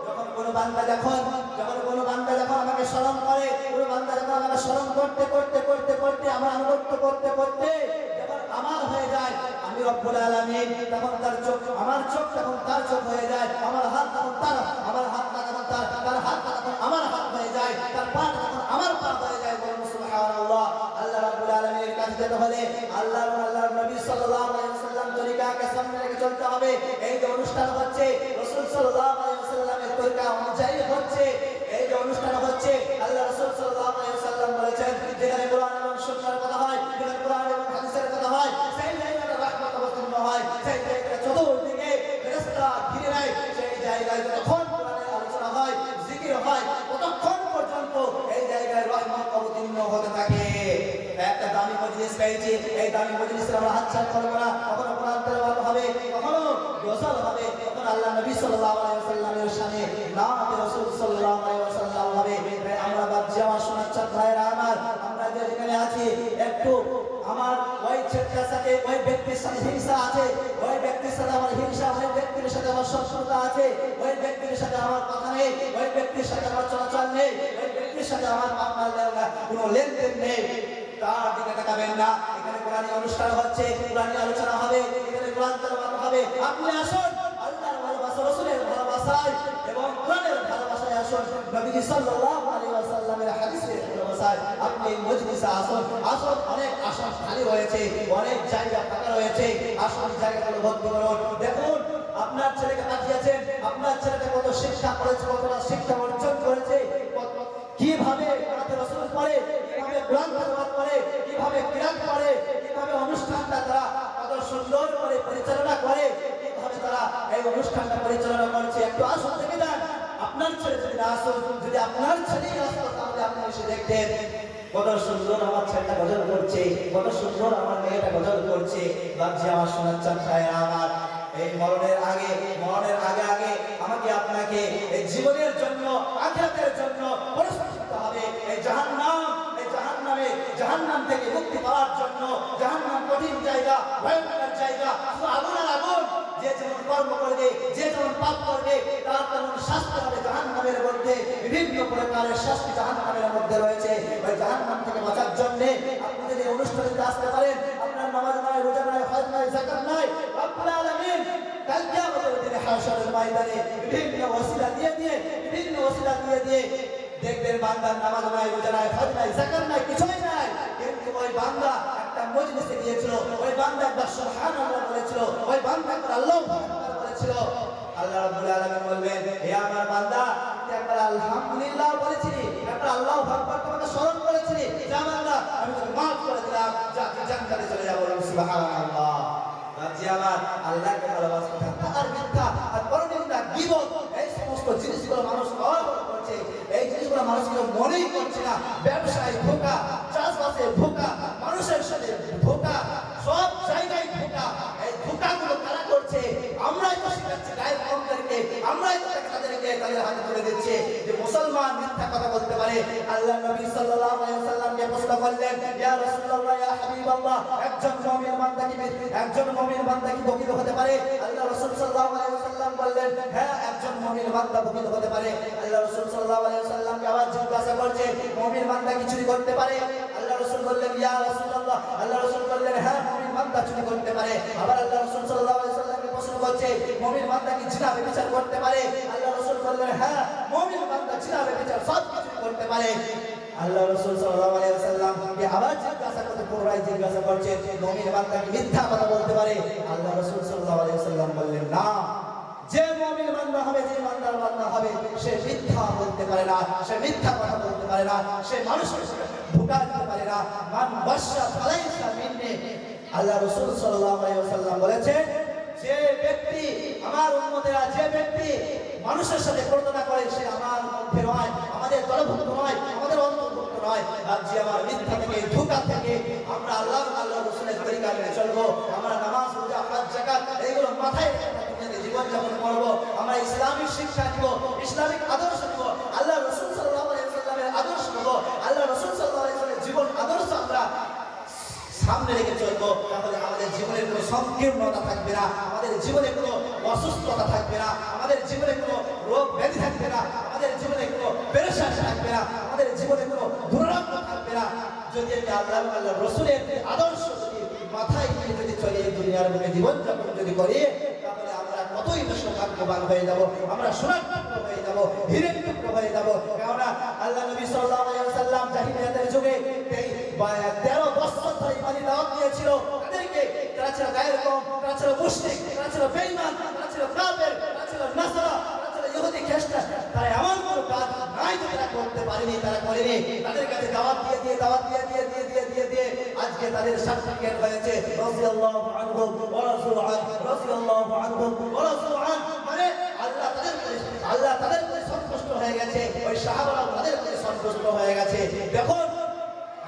যখন কোনো বান্দা যখন আমাকে স্মরণ করে, কোনো বান্দা যখন আমাকে স্মরণ করতে করতে করতে করতে, আমার আনুগত্য করতে করতে যখন আমার হয়ে যায়, আমি রব্বুল আলামিন তখন তার চোখ, আমার চোখ তখন তার চোখ হয়ে যায়, আমার হাত তখন তার, আমার হাত তখন তার হাত তখন আমার হাত হয়ে যায়, তার পা তখন আমার পা হয়ে যায়। বলুন সুবহানাল্লাহ। আল্লাহ রাব্বুল আলামিনের কাছে যেতে হলে আল্লাহ এবং আল্লাহর নবী সাল্লাল্লাহু আলাইহি ওয়াসাল্লাম তরিকাকে সামনে রেখে চলতে হবে। এই যে অনুষ্ঠান হচ্ছে, রাসূল সাল্লাল্লাহু আলাইহি ওয়াসাল্লামের তরিকা অনুযায়ী হচ্ছে, এই যে অনুষ্ঠান হচ্ছে, আল্লাহ রাসূল সাল্লাল্লাহু আলাইহি ওয়াসাল্লাম বলেছেন, যেখানে কোরআন এবং সুন্নাহর কথা হয়, যেখানে কোরআন এবং হাদিসের কথা হয়, সেই জায়গাটা রাহমত অবতীর্ণ হয়, সেই জায়গাটা চতুর্দিকে ফেরেশতা ঘিরে নেয়, সেই জায়গায় যতক্ষণ কোরআনের আলোচনা হয়, জিকির হয়, ততক্ষণ পর্যন্ত এই জায়গায় রহমত অবতীর্ণ হতে থাকে। একটা দামি মজলিস পেয়েছি, এই দামি মজলিসে আমরা হাতছাড়া করব না। কখনো কোরআন তেলাওয়াত হবে, কখনো গজল হবে, কখনো আল্লাহ নবী সাল্লাল্লাহু আলাইহি ওয়াসাল্লামের শানে নাতে রাসূল সাল্লাল্লাহু আলাইহি ওয়াসাল্লাম হবে। আমরা বাচ্চা আমার সোনার চাঁদ ভাইয়েরা আমার, আমরা যেখানে আছি, একটু আমার ওই ছেলেটার সাথে, ওই ব্যক্তির সাথে হিংসা আছে, ওই ব্যক্তির সাথে আমার হিংসা, ওই ব্যক্তির সাথে আমার শত্রুতা আছে, ওই ব্যক্তির সাথে আমার কথা নেই, ওই ব্যক্তির সাথে আমার চলাচল নেই, ওই ব্যক্তির সাথে আমার কোনো লেনদেন নেই, তার দিকে তাকাবেন না। এখানে কোরআনী অনুষ্ঠান হচ্ছে, কোরআনী আলোচনা হবে, এখানে কোরআন তেলাওয়াত হবে, আপনি আসুন, আল্লাহর ভালোবাসায় এবং কোরআনের ভালোবাসায় আসুন। নবীজি সাল্লাল্লাহু আলাইহি ওয়াসাল্লামের হাদিসের ভালোবাসায় আপনি এই মজলিসে আসুন। আসুন, অনেক আসন খালি রয়েছে, অনেক জায়গা ফাঁকা রয়েছে, আসুন জায়গাগুলো ভর্তি করুন। দেখুন আপনার ছেলেকে পাঠিয়েছেন, আপনার ছেলেটা কত শিক্ষা করেছে, কতটা শিক্ষা অর্জন করেছে, কিভাবে রাসূল পড়ে, কিভাবে কোরআন তেলাওয়াত করে, কিভাবে কিরাত পড়ে, কিভাবে অনুষ্ঠানটা তারা কত সুন্দর করে পরিচালনা করে, কিভাবে তারা এই অনুষ্ঠানটা পরিচালনা করছে। একটু আসুন দেখে যান। আপনার ছেলে যদি না আসুন, যদি আপনার ছেলেই আসতো তাহলে আপনি এসে দেখতেন কত সুন্দর আমার ছেলেটা গজল করছে, কত সুন্দর আমার মেয়েটা গজল করছে। বাপজি আমার সোনার চাঁদ ভাইয়েরা আমার, এই মরণের আগে আগে আমাকে আপনাকে এই জীবনের জন্য, আখিরাতের জন্য প্রস্তুত হতে হবে। এই জাহান্নাম থেকে মুক্তি পাওয়ার জন্য, জাহান্নাম কঠিন জায়গা, ভয়ঙ্কর জায়গা, শুধু আগুন আর আগুন। যে যেমন কর্ম করবে, যে যেমন পাপ করবে, তার তেমন শাস্তি হবে জাহান্নামের মধ্যে। বিভিন্ন প্রকারের শাস্তি জাহান্নামের মধ্যে রয়েছে। ওই জাহান্নাম থেকে বাঁচার জন্য আপনি যদি অনুষ্ঠানে আসতে পারেন, আপনার নামাজ নাই, রোজা নাই, হজ নাই, যাকাত নাই, রব্বুল আলামিন কাল কিয়ামতের দিনে হাশরের ময়দানে বিভিন্ন ওসিলা দিয়ে দেখবেন বান্দার নামাজ নাই, রোজা নাই, হজ নাই, যাকাত নাই, কিছুই নাই, কিন্তু ওই বান্দা একটা মজলিসে গিয়েছিল, ওই বান্দা একবার সুবহানাল্লাহ বলেছিল, ওই বান্দা একবার আল্লাহু আকবার বলেছিল। আল্লাহ রাব্বুল আলামিন বলবেন, হে আমার বান্দা, তুই একবার আলহামদুলিল্লাহ বলেছিলি, একবার আল্লাহু আকবার তোমাকে স্মরণ করেছিলি, যা বান্দা আমি তোকে maaf করে দিলাম, যা তুই জান্নাতে চলে যাবো। সুবহানাল্লাহ। বাপজি আমার, আল্লাহকে ভালোবাসতে থাকা আর মিথ্যা আর পরনিন্দা, গীবত, এই সমস্ত জিনিসগুলো মানুষ অবহেলা করছে। এই জিনিসগুলো মানুষ কেউ মনেই করছে না। ব্যবসায় ধোঁকা, চাষবাসে ধোঁকা, মানুষের সাথে ধোঁকা, সব জায়গায় ধোঁকা। এই ধোঁকাগুলো কারা করছে? আমরাই তো শিখাচ্ছি গায়ের কমদেরকে, আমরাই তো তাদেরকে তাদের হাতে তুলে দিচ্ছি যে মুসলমান মিথ্যা কথা বলতে পারে। আল্লাহ নবী সাল্লাল্লাহু আলাইহি ওয়াসাল্লামকে প্রশ্ন করলেন, ইয়া রাসূলুল্লাহ, ইয়া হাবিবাল্লাহ, একজন মুমিন বান্দা কি বকিল হতে পারে? আল্লাহ রাসূল সাল্লাল্লাহু আলাইহি ওয়াসাল্লাম বললেন, হ্যাঁ, একজন মুমিন বান্দা বকিল হতে পারে। আল্লাহ রাসূল সাল্লাল্লাহু আলাইহি ওয়াসাল্লামকে আবার জিজ্ঞাসা করছে, মুমিন বান্দা কি চুরি করতে পারে? আল্লাহ রাসূল বললেন, ইয়া রাসূলুল্লাহ, আল্লাহ রাসূল বললেন, হ্যাঁ, মুমিন বান্দা চুরি করতে পারে। আবার আল্লাহ রাসূল সাল্লাল্লাহু আলাইহি ওয়াসাল্লামকে প্রশ্ন করছে, মুমিন বান্দা কি জিনা ব্যভিচার করতে পারে? আল্লাহ রাসূল বললেন, হ্যাঁ, মুমিন বান্দা জিনা ব্যভিচার সব কিছু করতে পারে। আল্লাহ রাসূল সাল্লাল্লাহু আলাইহি ওয়াসাল্লাম কে আবার জিজ্ঞাসা করছে, মুমিন বান্দা কি মিথ্যা কথা বলতে পারে? আল্লাহ রাসূল সাল্লাল্লাহু আলাইহি ওয়াসাল্লাম বললেন, না, যে মুমিন বান্দা হবে, যে ইমানদার বান্দা হবে, সে মিথ্যা বলতে পারে না, সে মিথ্যা কথা বলতে পারে না, সে মানুষের সাথে ধোঁকা দিতে পারে না। মান বাশশা ফালাইসা মিন্নি। আল্লাহ রাসূল সাল্লাল্লাহু আলাইহি ওয়াসাল্লাম বলেছেন, যে ব্যক্তি, আমার উম্মতেরা, যে ব্যক্তি মানুষের সাথে প্রতারণা করে, সে আমার মধ্যে নয়, আমাদের দলভুক্ত নয়, আমাদের অন্তর্ভুক্ত নয়। আর যে আমার মিথ্যা থেকে, ধোঁকা থেকে আমরা আল্লাহ রাসূলের তরিকা মেনে চলবো, আমরা নামাজ, রোজা, হজ, যাকাত এইগুলো মাথায় জীবন যাপন করবো, আমরা ইসলামিক শিক্ষা দিব, ইসলামিক আদর্শ দিব, আল্লাহ রাসূল সাল্লাল্লাহু আলাইহি ওয়াসাল্লামের আদর্শ দিব, আল্লাহ রাসূল সাল্লাল্লাহু আলাইহি ওয়াসাল্লামের জীবন আদর্শ আমরা সামনে রেখে চলবো। তাহলে আমাদের জীবনের কোনো সংকীর্ণতা থাকবে না, আমাদের জীবনে কোনো অসুস্থতা থাকবে না, আমাদের জীবনে কোনো রোগ ব্যাধি থাকবে না, আমাদের জীবনে কোনো পেরেশানি থাকবে না, আমাদের জীবনে কোনো দুরারোগ্য থাকবে না। যদি আমি আল্লাহ রাসূলের আদর্শ যদি মাথায় নিয়ে যদি চলে এই দুনিয়ার বুকে জীবন যাপন যদি করি, তাহলে আমরা কতই বেশি ভাগ্যবান হয়ে যাব, আমরা সোনার টুকরো হয়ে যাব, হীরের টুকরো হয়ে যাব। কেননা আল্লাহ নবী সাল্লাল্লাহু আলাইহি ওয়াসাল্লাম জাহিলিয়াতের যুগে 13 বছর ধরে ইমানি দাওয়াত দিয়েছিল তাদেরকে। তারা ছিল গায়ের কম, তারা ছিল মুশরিক, তারা ছিল বেঈমান, তারা ছিল কাফের, তারা ছিল নাসারা, তারা ছিল ইহুদি খ্রিস্টান। তারা এমন কোনো কাজ নাই যে তারা করতে পারেনি, তারা করেনি। তাদের কাছে দাওয়াত দিয়ে আজকে তাদের সার্টিফিকেট হয়েছে রাদিয়াল্লাহু আনহু ওয়া রাসূলু আনহু, রাদিয়াল্লাহু আনহু ওয়া রাসূলু আনহু। মানে আল্লাহ তাদের প্রতি সন্তুষ্ট হয়ে গেছে, ওই সাহাবারা তাদের প্রতি সন্তুষ্ট হয়ে গেছে। দেখুন,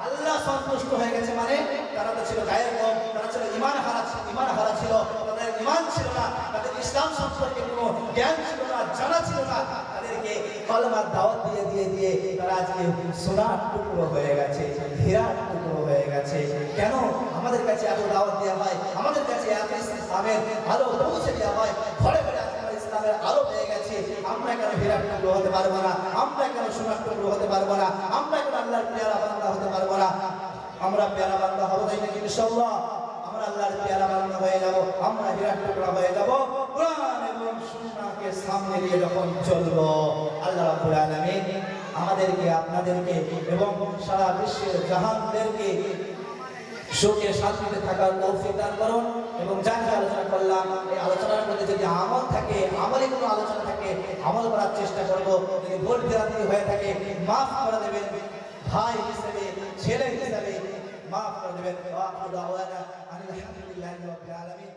আল্লাহ সন্তুষ্ট হয়ে গেছে মানে তারা তো ছিল গায়ের কম, তারা ছিল ইমান হারা ছিল, তাদের ইমান ছিল না, তাদের ইসলাম সম্পর্কে কোনো জ্ঞান ছিল না, জানা ছিল না। তাদেরকে কলমার দাওয়াত দিয়ে তারা আজকে সোনার টুকরো হয়ে গেছে, হীরার টুকরো হয়ে গেছে। কেন আমাদের কাছে এত দাওয়াত দেওয়া হয়, আমাদের কাছে এত ইসলামের আলো পৌঁছে দেওয়া হয়, ঘরে ঘরে ইসলামের আলো পেয়ে গেছে, আমরা কেন হীরার টুকরো হতে পারবো না? আমরা কেন সোনার টুকরো হতে পারবো না? আমরা কেন আল্লাহর পেয়ারা বান্দা হতে পারবো না? আমরা পেয়ারা বান্দা হবো তাই নাকি? ইনশাআল্লাহ আমরা আল্লাহর পেয়ারা বান্দা হয়ে যাব, আমরা হীরার টুকরা হয়ে যাব। কোরআন এবং সুন্নাহকে সামনে নিয়ে যখন চলবো, আল্লাহ রাব্বুল আলামিন আমাদেরকে, আপনাদেরকে এবং সারা বিশ্বের জাহানদেরকে সুখে শান্তিতে থাকার তৌফিক দান করুন। এবং যা যা আলোচনা করলাম, এই আলোচনার মধ্যে যদি আমল থাকে, আমলে কোনো আলোচনা থাকে, আমল করার চেষ্টা করবো। যদি ভুল ভ্রান্তি হয়ে থাকে মাফ করে দেবেন, ভাই হিসেবে, ছেলে হিসেবে মাফ করে দেবেন। ওয়া আখিরু দাওয়ানা আনিল হামদুলিল্লাহি রাব্বিল আলামিন।